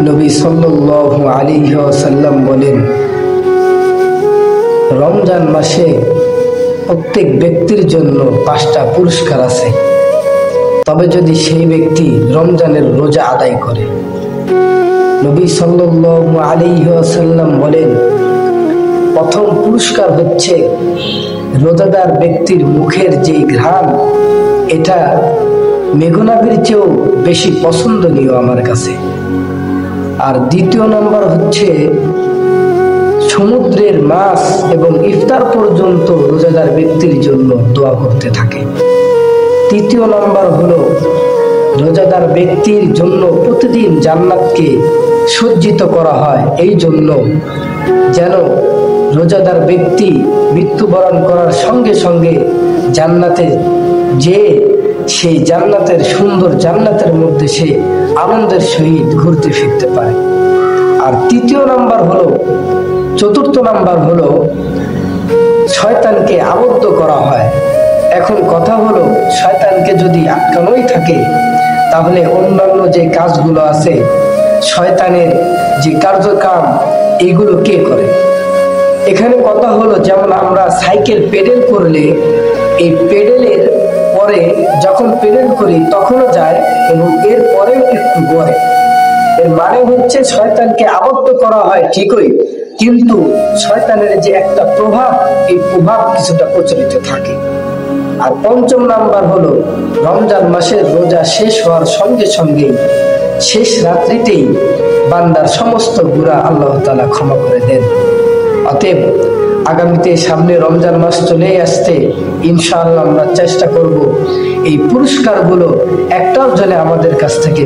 নবী সাল্লাল্লাহু আলাইহি ওয়াসাল্লাম বলেন, রমজান মাসে প্রত্যেক ব্যক্তির জন্য 5টা পুরস্কার আছে, তবে যদি সেই ব্যক্তি রমজানের রোজা আদায় করে। নবী সাল্লাল্লাহু আলাইহি ওয়াসাল্লাম বলেন, প্রথম পুরস্কার হচ্ছে রোজাদার ব্যক্তির মুখের যে ঘ্রাণ, এটা মেঘনাবির চেয়েও বেশি পছন্দনীয় আমার কাছে। আর দ্বিতীয় নম্বর হচ্ছে সমুদ্রের মাছ এবং ইফতার পর্যন্ত রোজাদার ব্যক্তির জন্য দোয়া করতে থাকে। তৃতীয় নম্বর হলো রোজাদার ব্যক্তির জন্য প্রতিদিন জান্নাতকে সজ্জিত করা হয়, এই জন্য যেন রোজাদার ব্যক্তি মৃত্যুবরণ করার সঙ্গে সঙ্গে জান্নাতে যে সেই জান্নাতের সুন্দর জান্নাতের মধ্যে সে আনন্দের সহিত ঘুরতে ফিরতে পারে। আর চতুর্থ নাম্বার হলো শয়তানকে আবদ্ধ করা হয়। এখন কথা হলো, শয়তানকে যদি আটকানোই থাকে, তাহলে অন্যান্য যে কাজগুলো আছে, শয়তানের যে কার্যক্রম, এইগুলো কে করে? এখানে কথা হলো, যেমন আমরা সাইকেল পেডেল করলে এই পেডেলের পরে যখন পেডেল করি তখনও যায় এবং এর পরেও একটু গড়ে। এর মানে হচ্ছে শয়তানকে আবদ্ধ করা হয় ঠিকই, কিন্তু শয়তানের যে একটা প্রভাব, এই প্রভাব কিছুটা প্রচলিত থাকে। আর পঞ্চম নাম্বার হলো রমজান মাসের রোজা শেষ হওয়ার সঙ্গে সঙ্গে শেষ রাত্রিতেই বান্দার সমস্ত গুনাহ আল্লাহ তাআলা ক্ষমা করে দেন। অতএব আগামীতে সামনে রমজান মাস চলে আসতে ইনশাআল্লাহ আমরা চেষ্টা করব এই পুরস্কারগুলো একটাও যেন আমাদের কাছ থেকে